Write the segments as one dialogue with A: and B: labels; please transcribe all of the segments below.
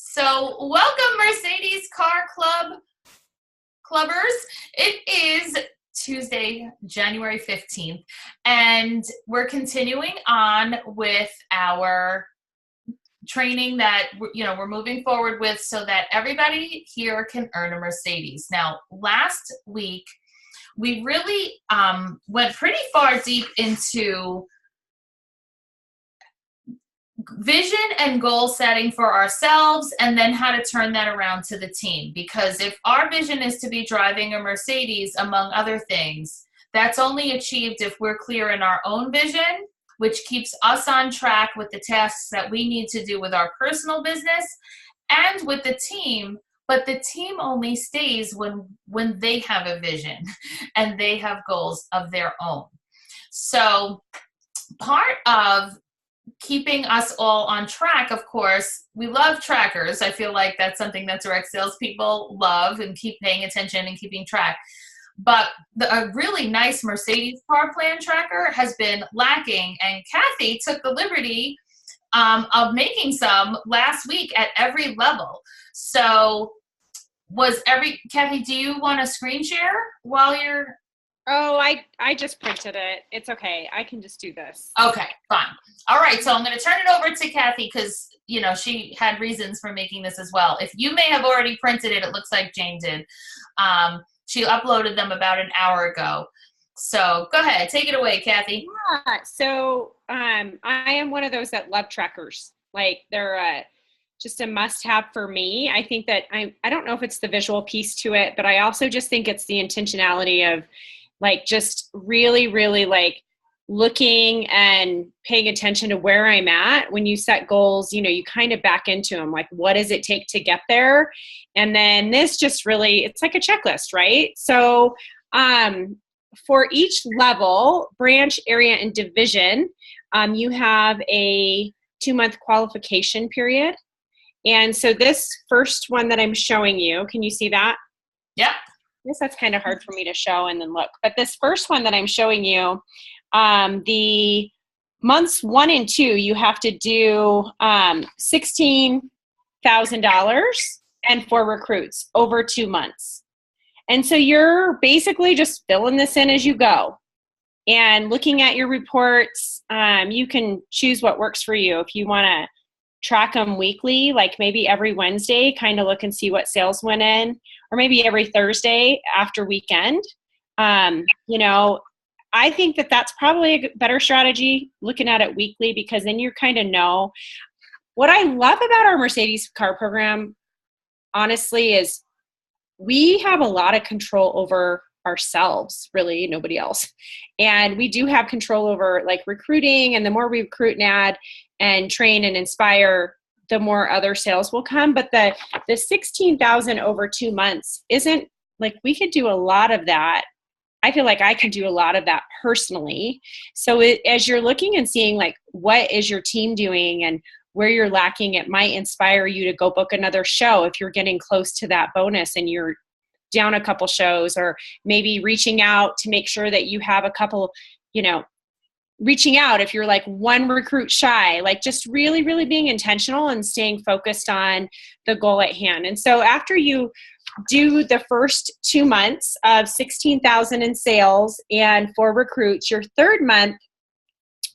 A: So, welcome, Mercedes Car Club clubbers. It is Tuesday, January 15th, and we're continuing on with our training that we're moving forward with so that everybody here can earn a Mercedes. Now, last week we really went pretty far deep into vision and goal setting for ourselves, and then how to turn that around to the team. Because if our vision is to be driving a Mercedes, among other things, that's only achieved if we're clear in our own vision, which keeps us on track with the tasks that we need to do with our personal business and with the team. But the team only stays when they have a vision and they have goals of their own. So part of keeping us all on track, of course, we love trackers. I feel like that's something that direct salespeople love and keep paying attention and keeping track. But a really nice Mercedes car plan tracker has been lacking, and Kathy took the liberty of making some last week at every level. So Kathy, do you want to screen share while you're...
B: Oh, I just printed it. It's okay. I can just do this.
A: Okay, fine. All right, so I'm going to turn it over to Kathy because, she had reasons for making this as well. If you may have already printed it, it looks like Jane did. She uploaded them about an hour ago. So go ahead. Take it away, Kathy.
B: Yeah, so I am one of those that love trackers. Like, they're just a must-have for me. I think that I don't know if it's the visual piece to it, but I also just think it's the intentionality of just really, really looking and paying attention to where I'm at. When you set goals, you kind of back into them. Like, what does it take to get there? And then this just really, it's like a checklist, right? So for each level, branch, area, and division, you have a 2-month qualification period. And so this first one that I'm showing you, can you see that?
A: Yeah.
B: I guess that's kind of hard for me to show and then look. But this first one that I'm showing you, the months 1 and 2, you have to do $16,000 and 4 recruits over 2 months. And so you're basically just filling this in as you go and looking at your reports. You can choose what works for you. If you want to track them weekly, like maybe every Wednesday, kind of look and see what sales went in, or maybe every Thursday after weekend. I think that that's probably a better strategy, looking at it weekly, because then you kind of know. What I love about our Mercedes car program, honestly, is we have a lot of control over ourselves, really, nobody else. And we do have control over recruiting, and the more we recruit and add and train and inspire, the more other sales will come. But the 16,000 over 2 months isn't we could do a lot of that. I feel like I can do a lot of that personally. So as you're looking and seeing what is your team doing and where you're lacking, it might inspire you to go book another show if you're getting close to that bonus and you're down a couple shows, or maybe reaching out to make sure that you have a couple, reaching out if you're 1 recruit shy, just really, really being intentional and staying focused on the goal at hand. And so after you do the first 2 months of 16,000 in sales and 4 recruits, your third month,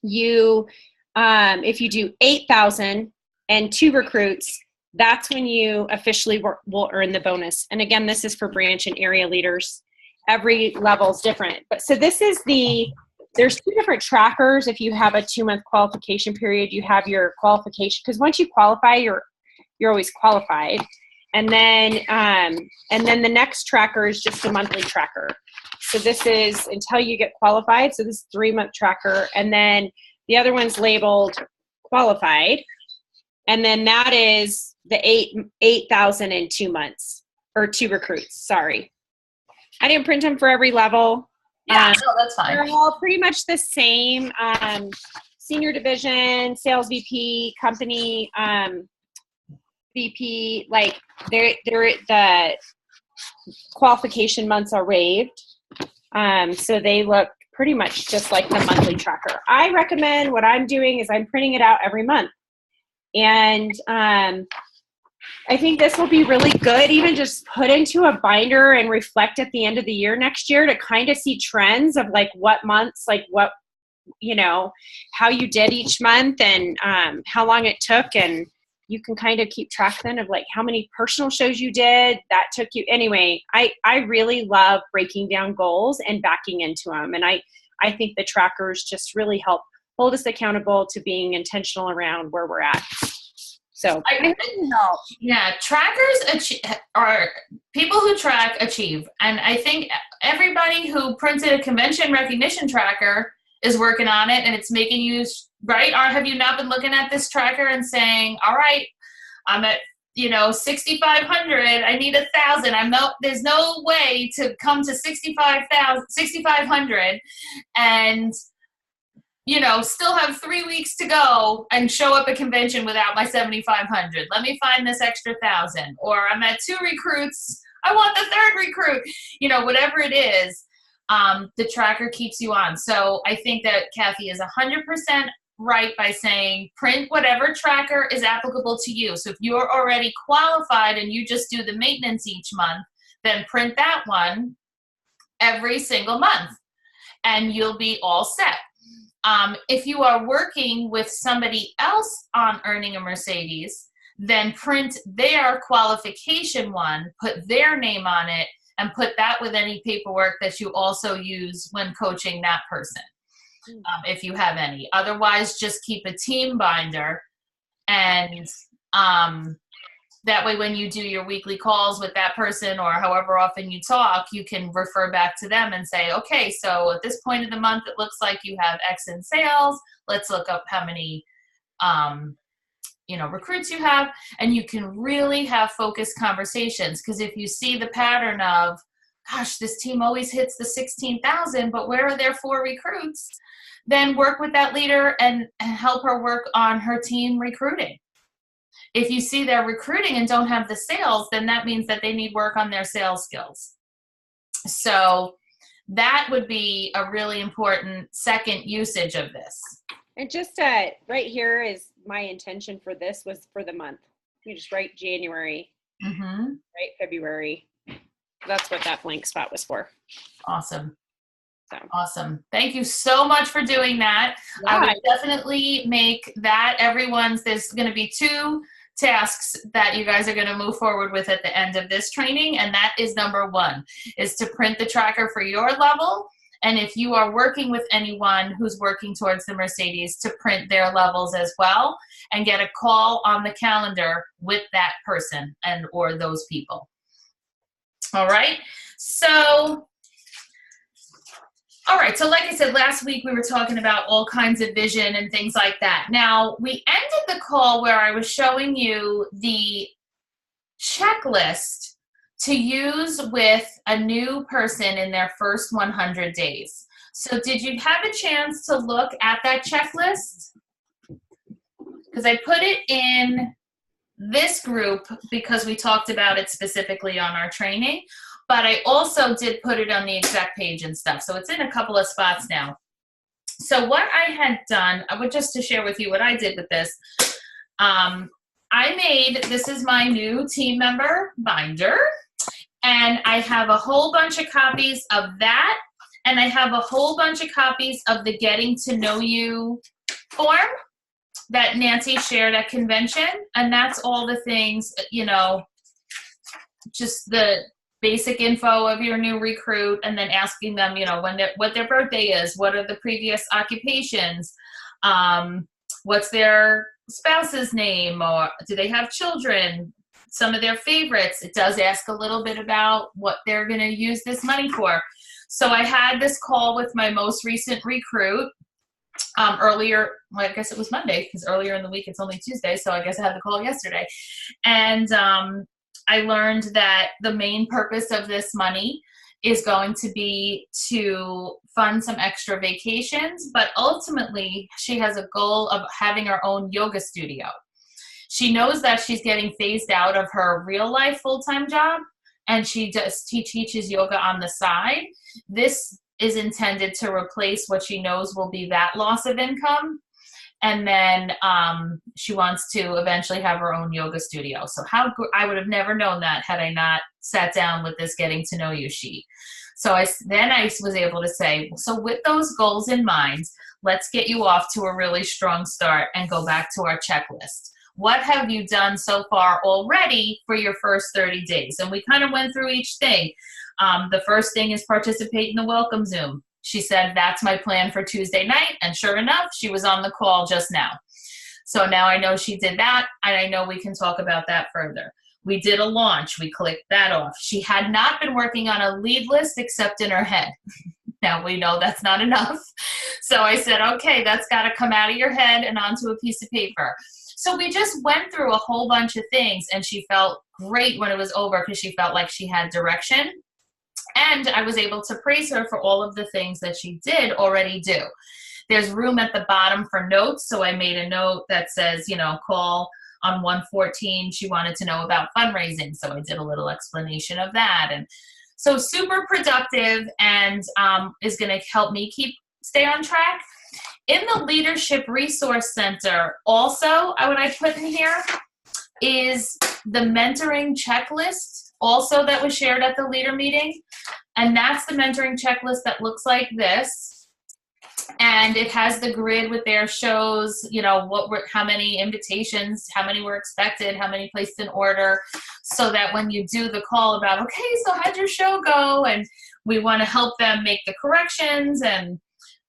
B: if you do 8,000 and 2 recruits, that's when you officially will earn the bonus. And again, this is for branch and area leaders. Every level is different. But so this is there's 2 different trackers. If you have a 2-month qualification period, you have your qualification, because once you qualify, you're always qualified. And then the next tracker is just a monthly tracker. So this is until you get qualified. So this is 3-month tracker. And then the other one's labeled qualified. And then that is the 8,000 in 2 months, or 2 recruits. Sorry. I didn't print them for every level.
A: Yeah, no, that's fine.
B: They're all pretty much the same. Senior division, sales VP, company VP, they're the qualification months are waived. So they look pretty much just like the monthly tracker. I recommend, what I'm doing is I'm printing it out every month. And I think this will be really good, even just put into a binder and reflect at the end of the year next year to kind of see trends of like what months, like what, how you did each month and how long it took. And you can kind of keep track then of like how many personal shows you did that took you. Anyway, I really love breaking down goals and backing into them. And I think the trackers just really help hold us accountable to being intentional around where we're at. So
A: yeah, trackers are people who track achieve. And I think everybody who printed a convention recognition tracker is working on it, and it's making you, right? Or have you not been looking at this tracker and saying, all right, I'm at 6,500, I need 1,000. There's no way to come to 6,500 and still have 3 weeks to go and show up at convention without my 7,500. Let me find this extra 1,000. Or I'm at 2 recruits, I want the 3rd recruit. Whatever it is, the tracker keeps you on. So I think that Kathy is 100% right by saying print whatever tracker is applicable to you. So if you're already qualified and you just do the maintenance each month, then print that one every single month and you'll be all set. If you are working with somebody else on earning a Mercedes, then print their qualification one, put their name on it, and put that with any paperwork that you also use when coaching that person, if you have any. Otherwise, just keep a team binder, and that way when you do your weekly calls with that person or however often you talk, you can refer back to them and say, okay, so at this point of the month, it looks like you have X in sales. Let's look up how many recruits you have, and you can really have focused conversations. Because if you see the pattern of, gosh, this team always hits the 16,000, but where are their 4 recruits? Then work with that leader and help her work on her team recruiting. If you see they're recruiting and don't have the sales, then that means that they need work on their sales skills. So that would be a really important second usage of this.
B: And just right here is my intention for this was for the month. You just write January, write February. That's what that blank spot was for.
A: Awesome.
B: So.
A: Awesome. Thank you so much for doing that. Yeah. I would definitely make that there's going to be 2 tasks that you guys are going to move forward with at the end of this training. And that is number 1, is to print the tracker for your level. And if you are working with anyone who's working towards the Mercedes, to print their levels as well and get a call on the calendar with that person and or those people. All right. So like I said, last week we were talking about all kinds of vision and things like that. Now, we ended the call where I was showing you the checklist to use with a new person in their first 100 days. So did you have a chance to look at that checklist? Because I put it in this group because we talked about it specifically on our training. But I also did put it on the exec page and stuff. So it's in a couple of spots now. So what I had done, just to share with you what I did with this, this is my new team member binder. And I have a whole bunch of copies of that. And I have a whole bunch of copies of the Getting to Know You form that Nancy shared at convention. And that's all the things, just the basic info of your new recruit, and then asking them, what their birthday is, what are the previous occupations, what's their spouse's name, or do they have children, some of their favorites. It does ask a little bit about what they're going to use this money for. So I had this call with my most recent recruit earlier, I guess it was Monday, because earlier in the week it's only Tuesday, so I guess I had the call yesterday. And I learned that the main purpose of this money is going to be to fund some extra vacations, but ultimately she has a goal of having her own yoga studio. She knows that she's getting phased out of her real life full-time job, and she teaches yoga on the side. This is intended to replace what she knows will be that loss of income. And then she wants to eventually have her own yoga studio. So I would have never known that had I not sat down with this getting to know you sheet. So I was able to say, so with those goals in mind, let's get you off to a really strong start and go back to our checklist. What have you done so far already for your first 30 days? And we kind of went through each thing. The first thing is participate in the welcome Zoom. She said, that's my plan for Tuesday night. And sure enough, she was on the call just now. So now I know she did that, and I know we can talk about that further. We did a launch. We clicked that off. She had not been working on a lead list except in her head. Now we know that's not enough. So I said, okay, that's got to come out of your head and onto a piece of paper. So we just went through a whole bunch of things, and she felt great when it was over because she felt like she had direction. And I was able to praise her for all of the things that she did already do. There's room at the bottom for notes. So I made a note that says, call on 114. She wanted to know about fundraising. So I did a little explanation of that. And so super productive, and is going to help me stay on track. In the Leadership Resource Center, also, what I put in here is the mentoring checklist also that was shared at the leader meeting. And that's the mentoring checklist that looks like this. And it has the grid with their shows, how many invitations, how many were expected, how many placed in order, so that when you do the call about, okay, so how'd your show go? And we want to help them make the corrections and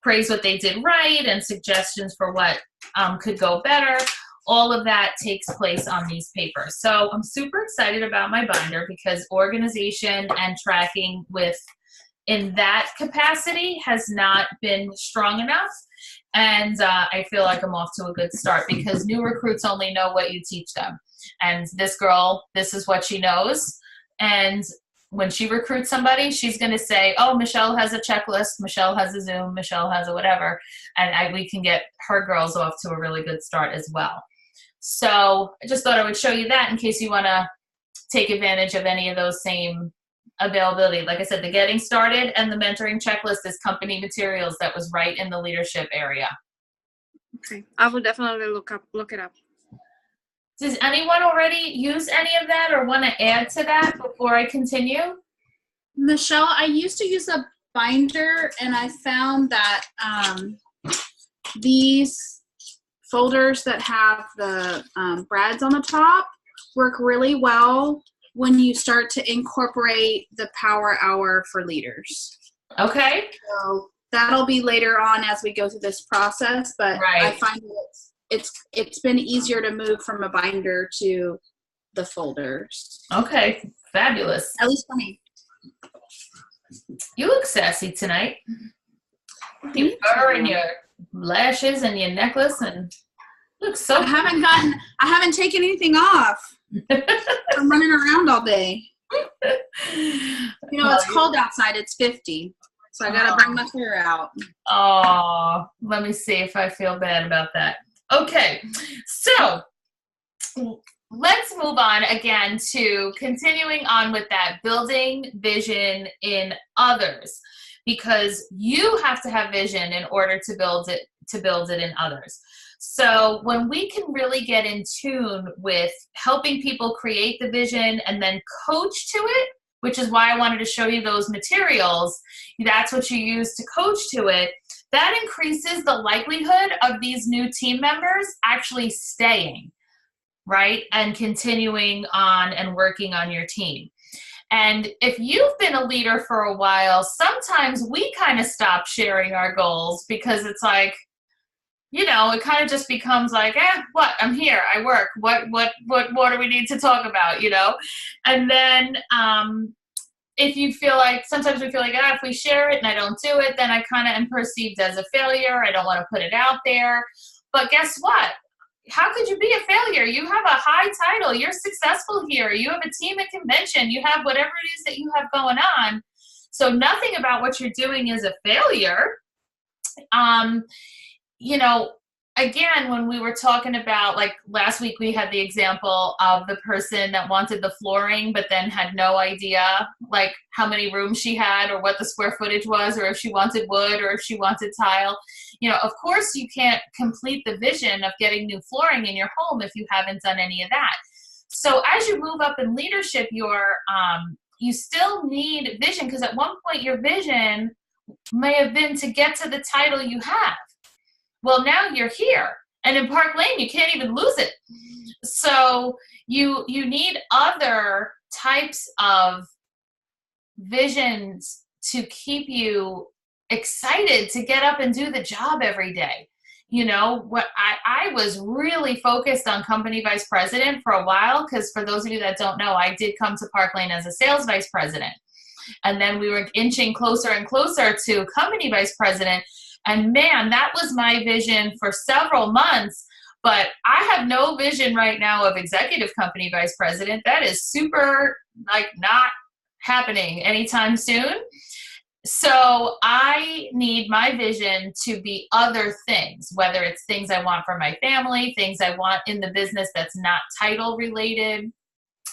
A: praise what they did right and suggestions for what could go better. All of that takes place on these papers. So I'm super excited about my binder because organization and tracking in that capacity has not been strong enough. And I feel like I'm off to a good start because new recruits only know what you teach them. And this girl, this is what she knows. And when she recruits somebody, she's going to say, oh, Michelle has a checklist, Michelle has a Zoom, Michelle has a whatever. And we can get her girls off to a really good start as well. So I just thought I would show you that in case you want to take advantage of any of those same availability. Like I said, the getting started and the mentoring checklist is company materials that was right in the leadership area.
C: Okay, I will definitely look it up.
A: Does anyone already use any of that or want to add to that before I continue?
D: Michelle, I used to use a binder, and I found that these folders that have the brads on the top work really well when you start to incorporate the power hour for leaders.
A: Okay.
D: So that'll be later on as we go through this process, but right. I find that it's been easier to move from a binder to the folders.
A: Okay, fabulous.
D: At least for me.
A: You look sassy tonight. Your fur and your lashes and your necklace and look so.
D: I haven't taken anything off. I'm running around all day. It's cold outside. It's 50. So I gotta bring my hair out.
A: Oh, let me see if I feel bad about that. Okay, so let's move on again to continuing on with that building vision in others, because you have to have vision in order to build it in others. So when we can really get in tune with helping people create the vision and then coach to it, which is why I wanted to show you those materials, that's what you use to coach to it, that increases the likelihood of these new team members actually staying, right? And continuing on and working on your team. And if you've been a leader for a while, sometimes we kind of stop sharing our goals because it's like, it kind of just becomes like, what? I'm here. I work. What do we need to talk about, And then if you feel like, sometimes we feel like, if we share it and I don't do it, then I kind of am perceived as a failure. I don't want to put it out there. But guess what? How could you be a failure? You have a high title. You're successful here. You have a team at convention. You have whatever it is that you have going on. So nothing about what you're doing is a failure. again, when we were talking about, like last week, we had the example of the person that wanted the flooring, but then had no idea like how many rooms she had or what the square footage was, or if she wanted wood or if she wanted tile. You know, of course you can't complete the vision of getting new flooring in your home if you haven't done any of that. So as you move up in leadership, you still need vision, because at one point your vision may have been to get to the title you have. Well, now you're here, and in Park Lane, you can't even lose it. So you need other types of visions to keep you excited to get up and do the job every day. You know, what I was really focused on company vice president for a while, because for those of you that don't know, I did come to Park Lane as a sales vice president. And then we were inching closer and closer to company vice president. And man, that was my vision for several months. But I have no vision right now of executive company vice president. That is super, like, not happening anytime soon. So I need my vision to be other things, whether it's things I want for my family, things I want in the business that's not title related,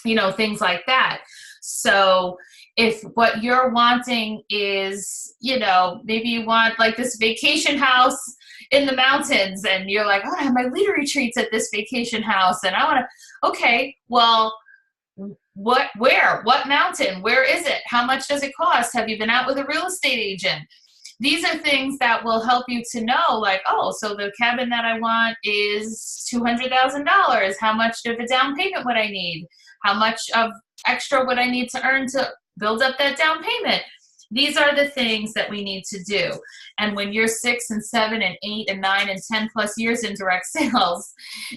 A: you know, things like that. So if what you're wanting is, you know, maybe you want like this vacation house in the mountains, and you're like, oh, I have my leader retreats at this vacation house, and I want to, okay, well, what mountain, where is it? How much does it cost? Have you been out with a real estate agent? These are things that will help you to know, like, oh, so the cabin that I want is $200,000. How much of a down payment would I need? How much of extra would I need to earn to build up that down payment? These are the things that we need to do. And when you're 6 and 7 and 8 and 9 and 10 plus years in direct sales,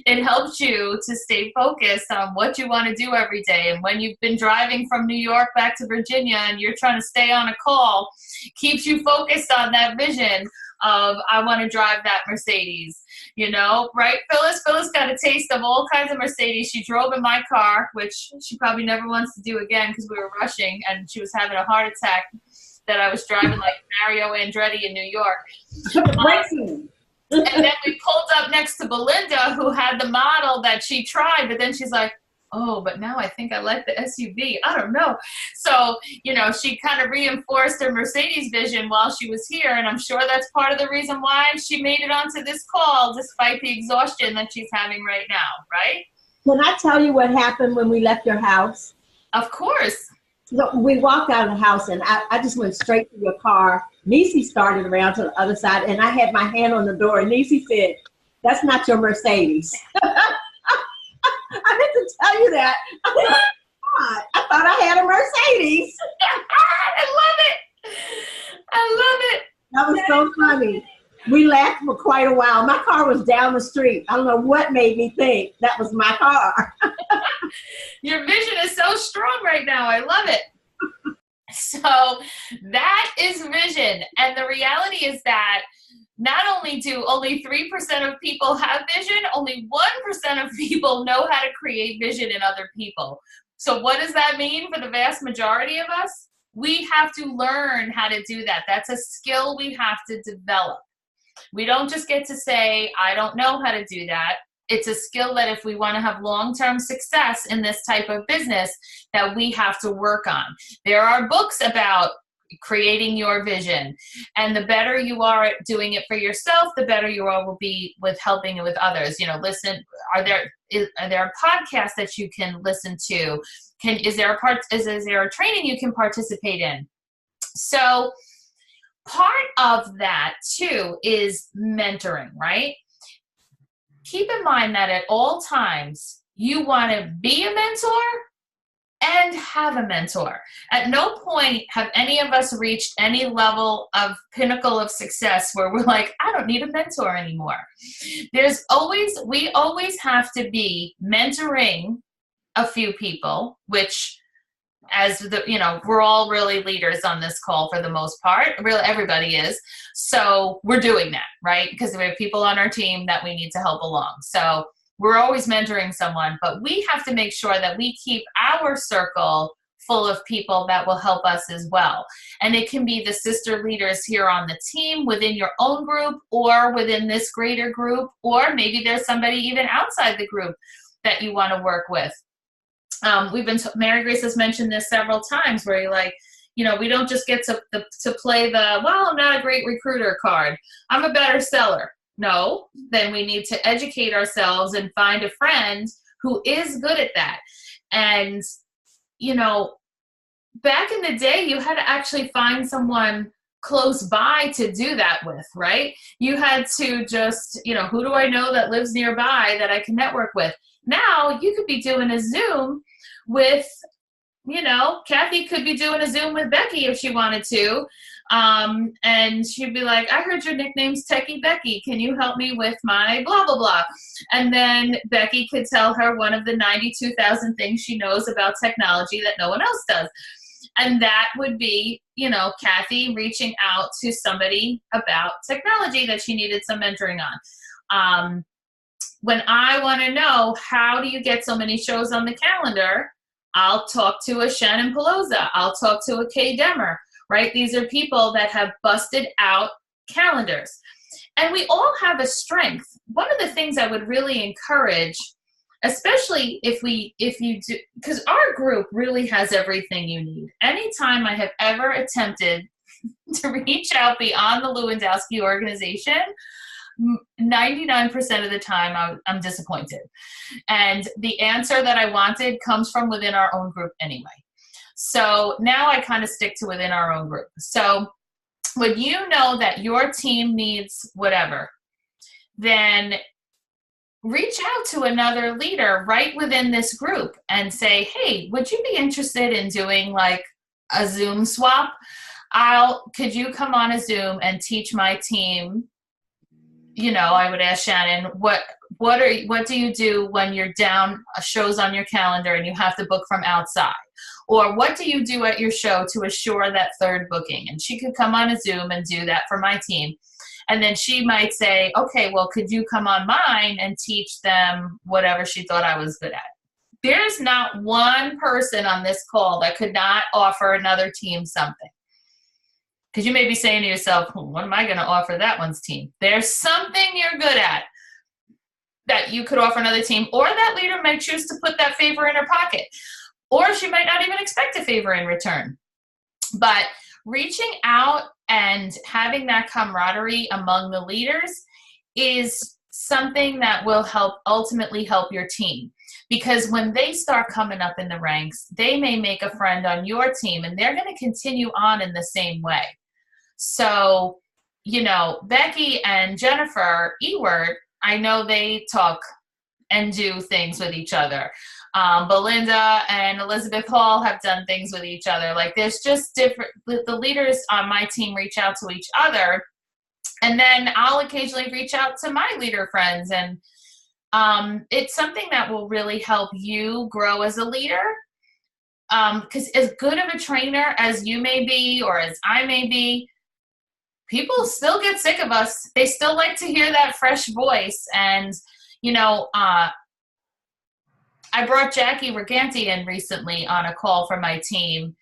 A: it helps you to stay focused on what you want to do every day. And when you've been driving from New York back to Virginia and you're trying to stay on a call, keeps you focused on that vision of, I want to drive that Mercedes, you know, right? Phyllis got a taste of all kinds of Mercedes. She drove in my car, which she probably never wants to do again because we were rushing and she was having a heart attack that I was driving like Mario Andretti in New York. And then we pulled up next to Belinda, who had the model that she tried, but then she's like, oh, but now I think I like the SUV. I don't know. So, you know, she kind of reinforced her Mercedes vision while she was here. And I'm sure that's part of the reason why she made it onto this call, despite the exhaustion that she's having right now, right?
E: Can I tell you what happened when we left your house?
A: Of course.
E: So we walked out of the house, and I just went straight to your car. Nisi started around to the other side, and I had my hand on the door. And Nisi said, that's not your Mercedes. I meant to tell you that. I thought I had a Mercedes.
A: I love it.
E: That was so funny. We laughed for quite a while. My car was down the street. I don't know what made me think that was my car.
A: Your vision is so strong right now. I love it. So that is vision. And the reality is that not only do only 3% of people have vision, only 1% of people know how to create vision in other people. So what does that mean for the vast majority of us? We have to learn how to do that. That's a skill we have to develop. We don't just get to say, I don't know how to do that. It's a skill that if we want to have long-term success in this type of business, that we have to work on. There are books about creating your vision. And the better you are at doing it for yourself, the better you will be with helping it with others. You know, listen, are there podcasts that you can listen to? Is there a training you can participate in? So part of that too is mentoring, right? Keep in mind that at all times you want to be a mentor and have a mentor. At no point have any of us reached any level of pinnacle of success where we're like, I don't need a mentor anymore. We always have to be mentoring a few people, which we're all really leaders on this call for the most part. Really, everybody is. So we're doing that, right? Because we have people on our team that we need to help along. So we're always mentoring someone, but we have to make sure that we keep our circle full of people that will help us as well. And it can be the sister leaders here on the team within your own group or within this greater group, or maybe there's somebody even outside the group that you want to work with. Mary Grace has mentioned this several times where you're like, we don't just get to play the, well, I'm not a great recruiter card. I'm a better seller. No, then we need to educate ourselves and find a friend who is good at that. And, back in the day, you had to actually find someone close by to do that with, right? You had to just, who do I know that lives nearby that I can network with? Now you could be doing a Zoom with, Kathy could be doing a Zoom with Becky if she wanted to. And she'd be like, I heard your nickname's Techie Becky. Can you help me with my blah, blah, blah? And then Becky could tell her one of the 92,000 things she knows about technology that no one else does. And that would be, Kathy reaching out to somebody about technology that she needed some mentoring on. When I want to know, how do you get so many shows on the calendar? I'll talk to a Shannon Pelosa. I'll talk to a Kay Demmer, right? These are people that have busted out calendars. And we all have a strength. One of the things I would really encourage, especially if you do, because our group really has everything you need. Anytime I have ever attempted to reach out beyond the Lewandowski organization, 99% of the time I'm disappointed. And the answer that I wanted comes from within our own group anyway. So now I kind of stick to within our own group. So when you know that your team needs whatever, then reach out to another leader right within this group and say, hey, would you be interested in doing like a Zoom swap? Could you come on a Zoom and teach my team? I would ask Shannon, what do you do when you're down shows on your calendar and you have to book from outside? Or what do you do at your show to assure that third booking? And she could come on a Zoom and do that for my team. And then she might say, okay, well, could you come on mine and teach them whatever she thought I was good at? There's not one person on this call that could not offer another team something. Because you may be saying to yourself, what am I going to offer that one's team? There's something you're good at that you could offer another team, or that leader might choose to put that favor in her pocket, or she might not even expect a favor in return. But reaching out and having that camaraderie among the leaders is something that will ultimately help your team. Because when they start coming up in the ranks, they may make a friend on your team, and they're going to continue on in the same way. So, Becky and Jennifer Ewert, I know they talk and do things with each other. Belinda and Elizabeth Hall have done things with each other. Like, there's just different, the leaders on my team reach out to each other. And then I'll occasionally reach out to my leader friends. And it's something that will really help you grow as a leader. Because as good of a trainer as you may be, or as I may be, people still get sick of us. They still like to hear that fresh voice. And, I brought Jackie Reganti in recently on a call from my team,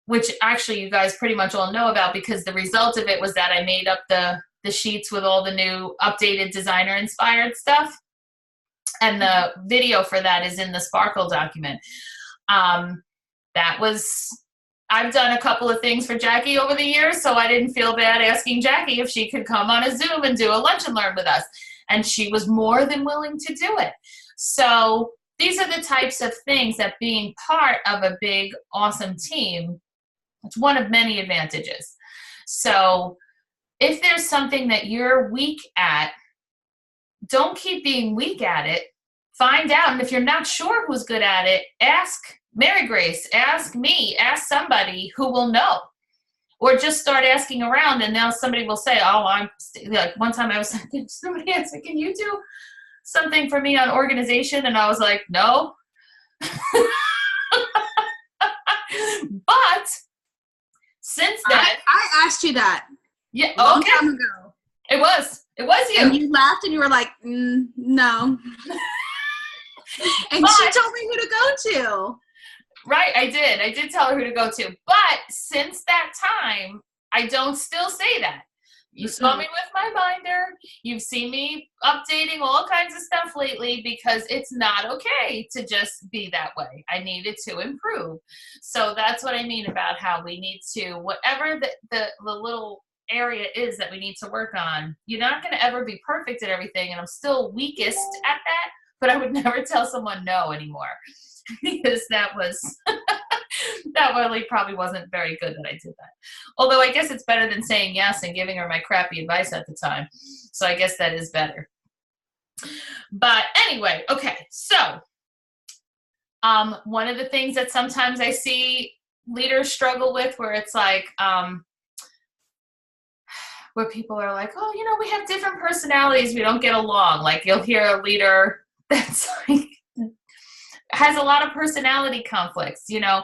A: which actually you guys pretty much all know about, because the result of it was that I made up the sheets with all the new updated designer inspired stuff. And the video for that is in the Sparkle document. I've done a couple of things for Jackie over the years, so I didn't feel bad asking Jackie if she could come on a Zoom and do a lunch and learn with us. And she was more than willing to do it. So these are the types of things that being part of a big, awesome team, it's one of many advantages. So if there's something that you're weak at, don't keep being weak at it. Find out. And if you're not sure who's good at it, ask Mary Grace, ask me, ask somebody who will know. Or just start asking around, and now somebody will say, like one time I was like, somebody asked me, can you do something for me on organization? And I was like, no. But since then,
D: I asked you that.
A: Yeah,
D: a long time ago.
A: It was you.
D: And you laughed and you were like, no. And she told me who to go to.
A: Right, I did. I did tell her who to go to. But since that time, I don't still say that. You saw me with my binder. You've seen me updating all kinds of stuff lately because it's not okay to just be that way. I needed to improve. So that's what I mean about how we need to, whatever the little area is that we need to work on, you're not going to ever be perfect at everything. And I'm still weakest at that, but I would never tell someone no anymore. Because that was that really probably wasn't very good that I did that. Although I guess it's better than saying yes and giving her my crappy advice at the time. So I guess that is better. But anyway, okay. So one of the things that sometimes I see leaders struggle with where it's like where people are like, oh, you know, we have different personalities. We don't get along. Like you'll hear a leader that's like has a lot of personality conflicts. You know,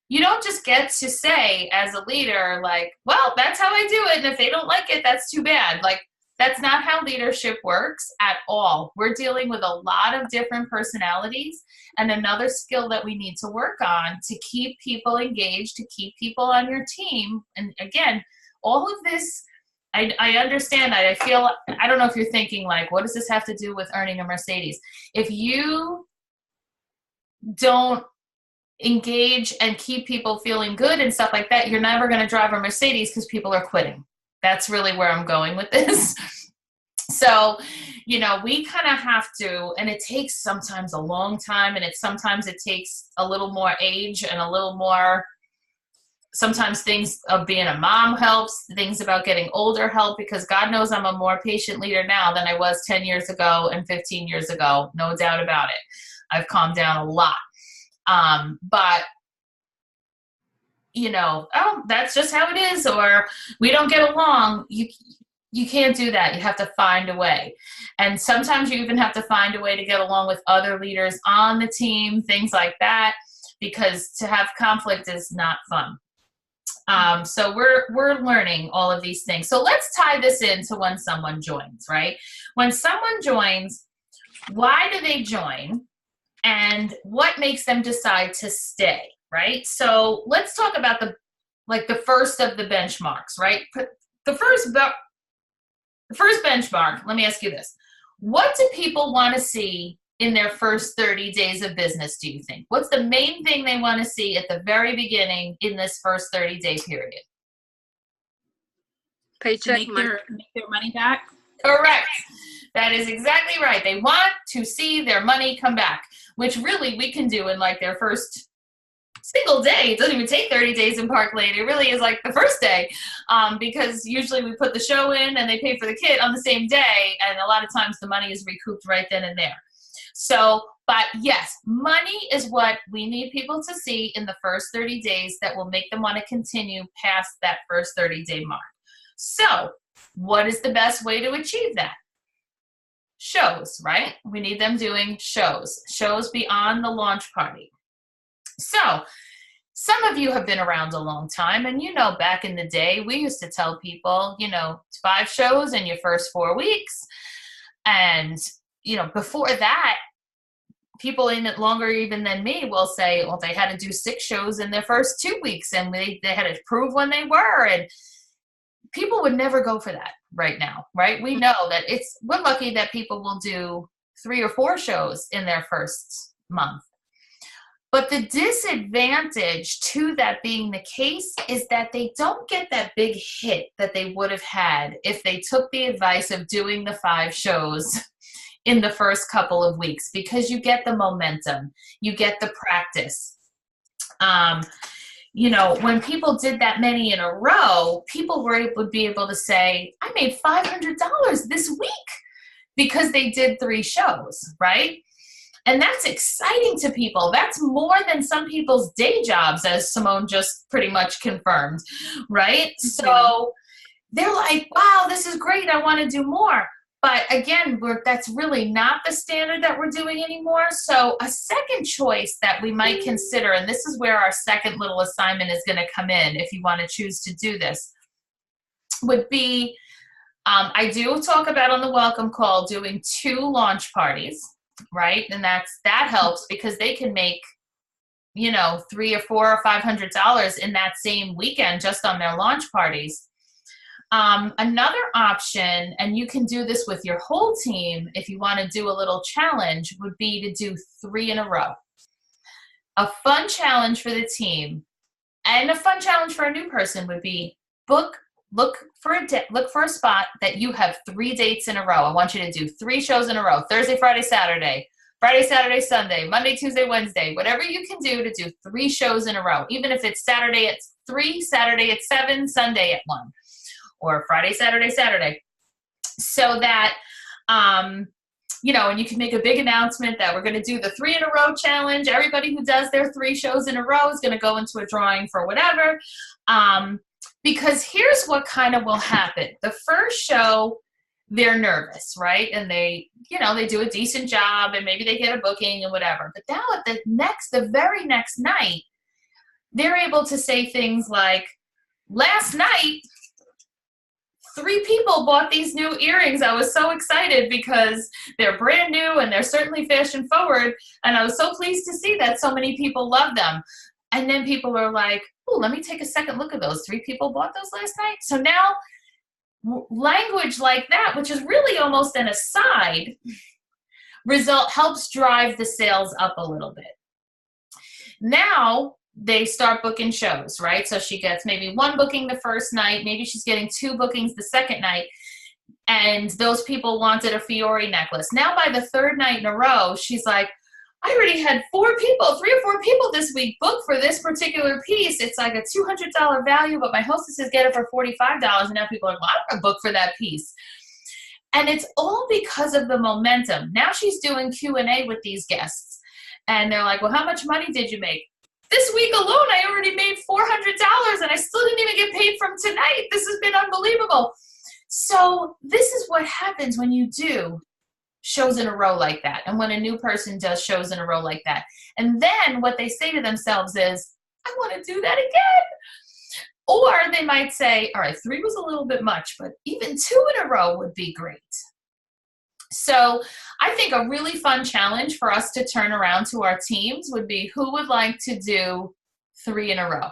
A: you don't just get to say as a leader, like, well, that's how I do it. And if they don't like it, that's too bad. Like, that's not how leadership works at all. We're dealing with a lot of different personalities, and another skill that we need to work on to keep people engaged, to keep people on your team. And again, all of this, I understand. I feel, I don't know if you're thinking like, what does this have to do with earning a Mercedes? If you don't engage and keep people feeling good and stuff like that, you're never going to drive a Mercedes because people are quitting. That's really where I'm going with this. So, you know, we kind of have to, and it takes sometimes a long time, and sometimes it takes a little more age and a little more, sometimes things of being a mom helps, things about getting older help, because God knows I'm a more patient leader now than I was 10 years ago and 15 years ago. No doubt about it. I've calmed down a lot. But, you know, oh, that's just how it is, or we don't get along. You can't do that. You have to find a way. And sometimes you even have to find a way to get along with other leaders on the team, things like that, because to have conflict is not fun. So we're learning all of these things. So let's tie this into when someone joins, right? When someone joins, why do they join? And what makes them decide to stay, right? So let's talk about the first of the benchmarks, right? The first benchmark, let me ask you this. What do people want to see in their first 30 days of business, do you think? What's the main thing they want to see at the very beginning in this first 30-day period?
C: Paycheck,
D: Make their money back.
A: Correct. That is exactly right. They want to see their money come back, which really we can do in like their first single day. It doesn't even take 30 days in Park Lane. It really is like the first day, because usually we put the show in and they pay for the kit on the same day, and a lot of times the money is recouped right then and there. So, but yes, money is what we need people to see in the first 30 days that will make them want to continue past that first 30-day mark. So, what is the best way to achieve that? Shows, right? We need them doing shows beyond the launch party. So some of you have been around a long time, and you know, back in the day, we used to tell people, you know, 5 shows in your first 4 weeks. And, you know, before that, people in it longer even than me will say, well, they had to do 6 shows in their first 2 weeks, and they had to prove when they were. And people would never go for that right now, right? We know that we're lucky that people will do 3 or 4 shows in their first month. But the disadvantage to that being the case is that they don't get that big hit that they would have had if they took the advice of doing the 5 shows in the first couple of weeks, because you get the momentum, you get the practice. You know, when people did that many in a row, people would be able to say, I made $500 this week because they did 3 shows, right? And that's exciting to people. That's more than some people's day jobs, as Simone just pretty much confirmed, right? Mm-hmm. So they're like, wow, this is great. I want to do more. But again, that's really not the standard that we're doing anymore. So a second choice that we might consider, and this is where our second little assignment is going to come in if you want to choose to do this, would be, I do talk about on the welcome call doing 2 launch parties, right? And that helps because they can make you know, $300 or $400 or $500 in that same weekend just on their launch parties. Another option, and you can do this with your whole team if you want to do a little challenge, would be to do 3 in a row. A fun challenge for the team and a fun challenge for a new person would be look for a spot that you have 3 dates in a row. I want you to do 3 shows in a row: Thursday, Friday, Saturday, Friday, Saturday, Sunday, Monday, Tuesday, Wednesday, whatever you can do to do 3 shows in a row, even if it's Saturday at 3, Saturday at 7, Sunday at 1, or Friday, Saturday, Saturday. So that, you know, and you can make a big announcement that we're going to do the 3 in a row challenge. Everybody who does their 3 shows in a row is going to go into a drawing for whatever. Because here's what kind of will happen. The first show, they're nervous, right? And they, you know, they do a decent job and maybe they get a booking and whatever. But now at the very next night, they're able to say things like, last night, 3 people bought these new earrings. I was so excited because they're brand new and they're certainly fashion forward. And I was so pleased to see that so many people love them. And then people are like, oh, let me take a second look at those. 3 people bought those last night. So now language like that, which is really almost an aside, helps drive the sales up a little bit. Now they start booking shows, right? So she gets maybe 1 booking the first night, maybe she's getting 2 bookings the second night, and those people wanted a Fiore necklace. Now by the 3rd night in a row, she's like, I already had 3 or 4 people this week book for this particular piece. It's like a $200 value, but my hostesses get it for $45, and now people are like, well, I don't book for that piece. And it's all because of the momentum. Now she's doing Q&A with these guests, and they're like, well, how much money did you make? This week alone, I already made $400, and I still didn't even get paid from tonight. This has been unbelievable. So this is what happens when you do shows in a row like that, and when a new person does shows in a row like that. And then what they say to themselves is, I want to do that again. Or they might say, all right, 3 was a little bit much, but even 2 in a row would be great. So I think a really fun challenge for us to turn around to our teams would be, who would like to do 3 in a row?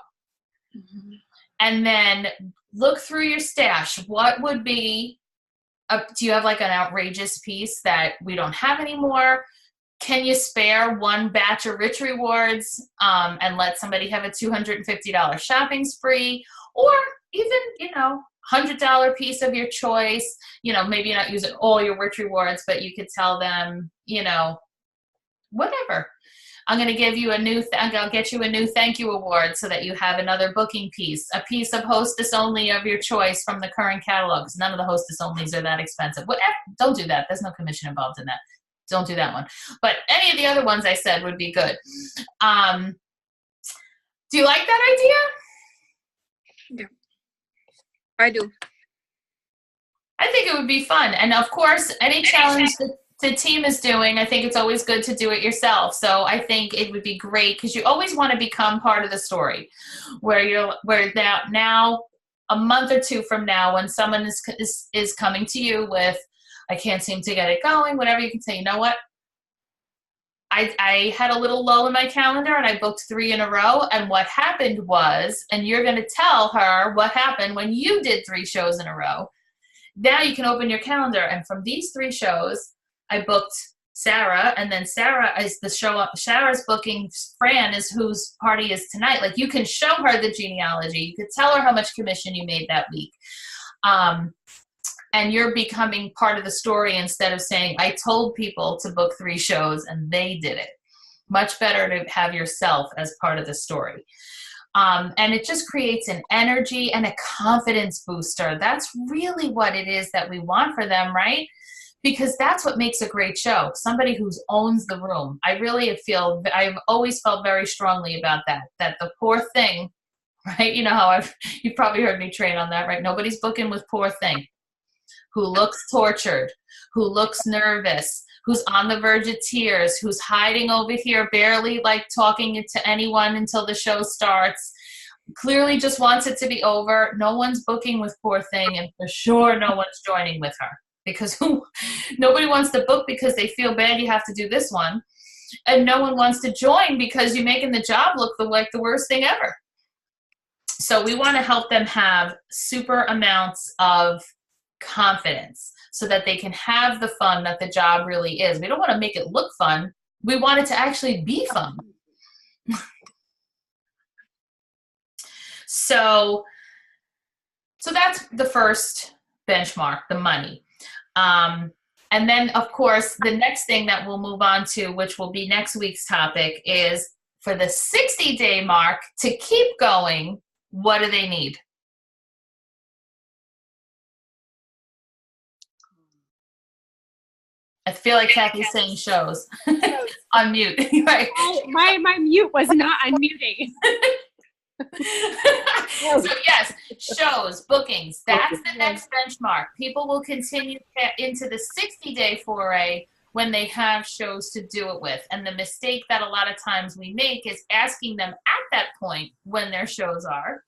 A: Mm-hmm. And then look through your stash. What would be, do you have like an outrageous piece that we don't have anymore? Can you spare 1 batch of Rich Rewards and let somebody have a $250 shopping spree? Or even, you know, $100 piece of your choice, you know, maybe you're not using all your Rich Rewards, but you could tell them, you know, whatever. I'm going to give you I'll get you a new thank you award so that you have another booking piece, a piece of hostess only of your choice from the current catalogs. None of the hostess onlys are that expensive. Whatever. Don't do that. There's no commission involved in that. Don't do that one. But any of the other ones I said would be good. Do you like that idea?
C: Yeah. I do.
A: I think it would be fun. And of course, any challenge that the team is doing, I think it's always good to do it yourself. So I think it would be great because you always want to become part of the story where now a month or 2 from now, when someone is coming to you with, I can't seem to get it going, whatever, you can say, you know what? I had a little lull in my calendar and I booked 3 in a row. And what happened was, and you're going to tell her what happened when you did 3 shows in a row. Now you can open your calendar. And from these 3 shows, I booked Sarah, and then Sarah is the show up. Sarah's booking Fran is whose party is tonight. Like, you can show her the genealogy. You could tell her how much commission you made that week. And you're becoming part of the story instead of saying, I told people to book 3 shows and they did it. Much better to have yourself as part of the story. And it just creates an energy and a confidence booster. That's really what it is that we want for them, right? Because that's what makes a great show. Somebody who owns the room. I've always felt very strongly about that the poor thing, right? You know how you've probably heard me train on that, right? Nobody's booking with poor thing, who looks tortured, who looks nervous, who's on the verge of tears, who's hiding over here, barely like talking to anyone until the show starts, clearly just wants it to be over. No one's booking with poor thing, and for sure no one's joining with her. Because nobody wants to book because they feel bad you have to do this one. and no one wants to join because you're making the job look like the worst thing ever. So we want to help them have super amounts of confidence so that they can have the fun that the job really is. We don't want to make it look fun. We want it to actually be fun. So that's the first benchmark, the money. And then, of course, the next thing that we'll move on to, which will be next week's topic, is for the 60-day mark to keep going, what do they need? I feel like Kathy's saying shows. On mute. Right.
B: My mute was not unmuting.
A: So yes, shows, bookings, that's the next benchmark. People will continue into the 60-day foray when they have shows to do it with. And the mistake that a lot of times we make is asking them at that point when their shows are,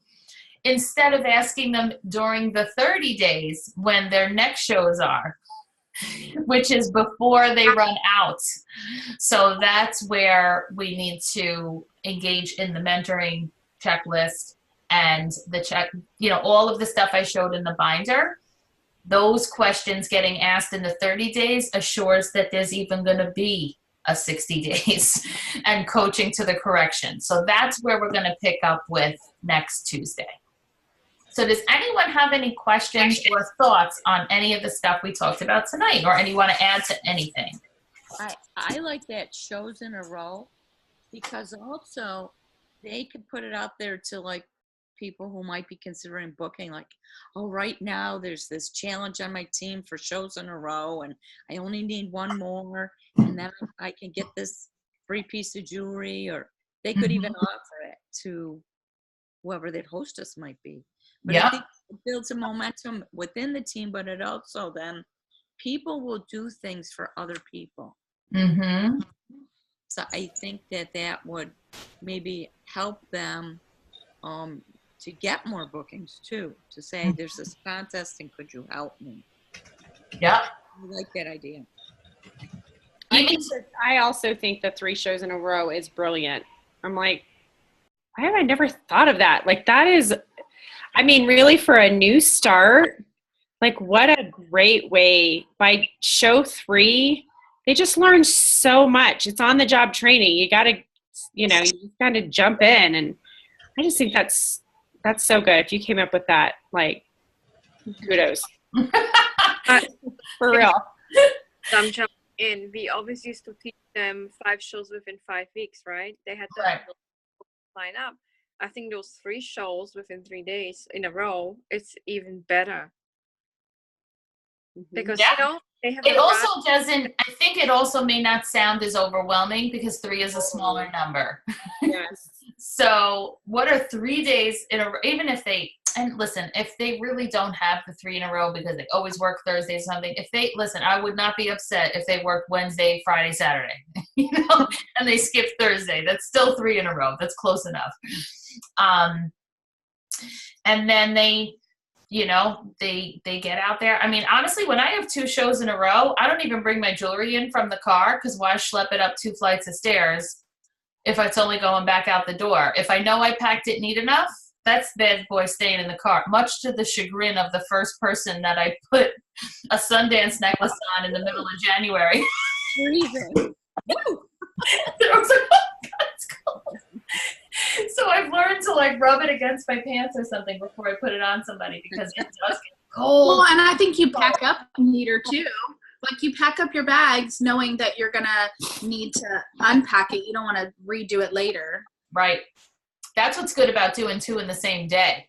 A: instead of asking them during the 30 days when their next shows are, which is before they run out. So that's where we need to engage in the mentoring checklist and the check, all of the stuff I showed in the binder. Those questions getting asked in the 30 days assures that there's even going to be a 60 days and coaching to the correction. So that's where we're going to pick up with next Tuesday. So does anyone have any questions or thoughts on any of the stuff we talked about tonight, or anyone to add to anything?
F: I like that shows in a row, because also they could put it out there to like people who might be considering booking, like, oh, right now there's this challenge on my team for shows in a row and I only need one more and then I can get this free piece of jewelry, or they could even offer it to whoever that hostess might be. But I think it builds a momentum within the team, but it also then people will do things for other people.
A: Mm-hmm.
F: So I think that would maybe help them to get more bookings too, to say there's this contest and could you help me?
A: Yeah.
F: I like that idea.
B: I also think the 3 shows in a row is brilliant. I'm like, why have I never thought of that? Like, that is, I mean, really, for a new start, like, what a great way. By show 3, they just learn so much. It's on the job training. You got to, you just got to jump in. And I just think that's so good. If you came up with that, like, kudos. For real.
C: I'm jumping in. We always used to teach them 5 shows within 5 weeks, right? They had to line up. I think those 3 shows within 3 days in a row, it's even better. Because, they have
A: it also doesn't, I think it also may not sound as overwhelming because 3 is a smaller number.
B: Yes.
A: So what are 3 days in a row, even if they, and listen, if they really don't have the 3 in a row because they always work Thursday or something, I would not be upset if they work Wednesday, Friday, Saturday, and they skip Thursday. That's still 3 in a row. That's close enough. And then they get out there. I mean, honestly, when I have 2 shows in a row, I don't even bring my jewelry in from the car, because why schlep it up 2 flights of stairs if it's only going back out the door? If I know I packed it neat enough, that's bad boy staying in the car, much to the chagrin of the first person that I put a Sundance necklace on in the middle of January.
F: Woo!
A: I was like, oh, God, it's cold. So I've learned to like rub it against my pants or something before I put it on somebody, because it does get cold.
D: Well, and I think you pack up neater too. Like, you pack up your bags knowing that you're going to need to unpack it. You don't want to redo it later.
A: Right. That's what's good about doing 2 in the same day,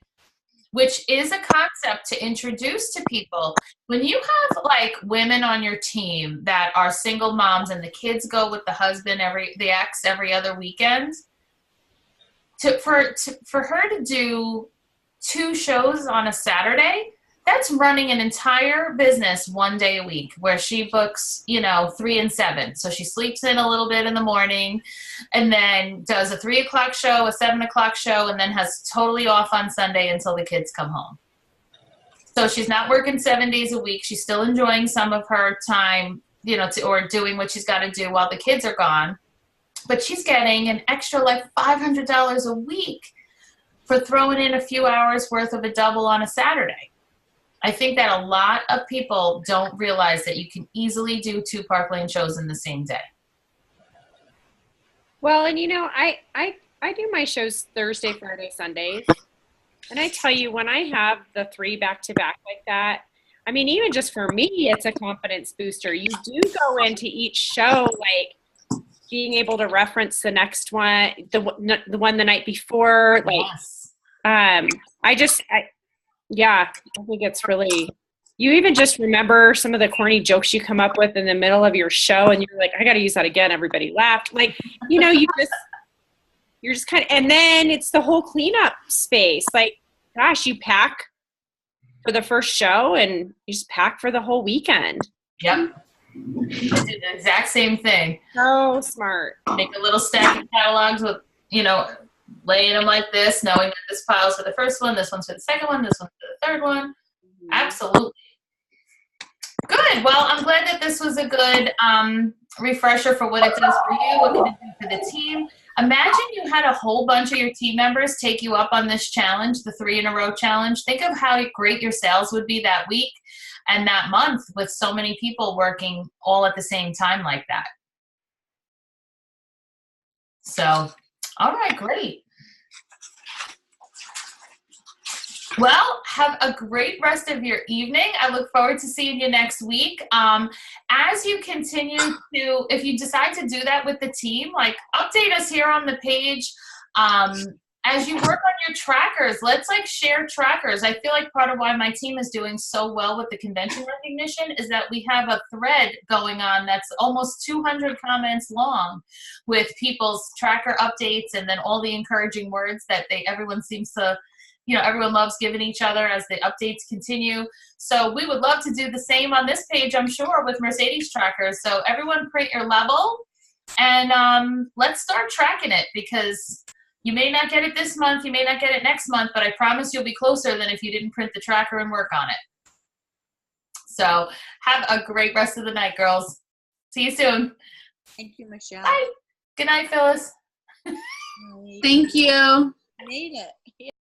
A: which is a concept to introduce to people. When you have like women on your team that are single moms and the kids go with the husband, the ex every other weekend, for her to do 2 shows on a Saturday, that's running an entire business 1 day a week, where she books, 3 and 7. So she sleeps in a little bit in the morning and then does a 3 o'clock show, a 7 o'clock show, and then has totally off on Sunday until the kids come home. So she's not working 7 days a week. She's still enjoying some of her time, or doing what she's got to do while the kids are gone. but she's getting an extra like $500 a week for throwing in a few hours worth of a double on a Saturday. I think that a lot of people don't realize that you can easily do 2 Park Lane shows in the same day.
B: Well, and I do my shows Thursday, Friday, Sundays. And I tell you, when I have the 3 back-to-back like that, I mean, even just for me, it's a confidence booster. You do go into each show, like, being able to reference the next one, the one the night before. Like,
A: Yes.
B: I think it's really, you even just remember some of the corny jokes you come up with in the middle of your show, and you're like, I got to use that again. Everybody laughed. Like, you're just kind of, and then it's the whole cleanup space. Like, gosh, you pack for the first show and you just pack for the whole weekend.
A: Yep. I did the exact same thing.
B: So smart.
A: Make a little stack of catalogs with, laying them like this, knowing that this pile's for the first one, this one's for the second one, this one's for the third one. Mm-hmm. Absolutely. Good. Well, I'm glad that this was a good refresher for what it does for you, what can it do for the team. Imagine you had a whole bunch of your team members take you up on this challenge, the 3 in a row challenge. Think of how great your sales would be that week and that month with so many people working all at the same time like that. So, all right, great. Well, have a great rest of your evening. I look forward to seeing you next week. As you continue to, if you decide to do that with the team, like, update us here on the page. As you work on your trackers, let's share trackers. I feel like part of why my team is doing so well with the convention recognition is that we have a thread going on that's almost 200 comments long with people's tracker updates and then all the encouraging words that everyone seems to, everyone loves giving each other as the updates continue. So we would love to do the same on this page, I'm sure, with Mercedes trackers. So everyone print your level and let's start tracking it, because you may not get it this month, you may not get it next month, but I promise you'll be closer than if you didn't print the tracker and work on it. So have a great rest of the night, girls. See you soon.
F: Thank you, Michelle.
A: Bye. Good night, Phyllis.
D: Thank you.
F: Made it.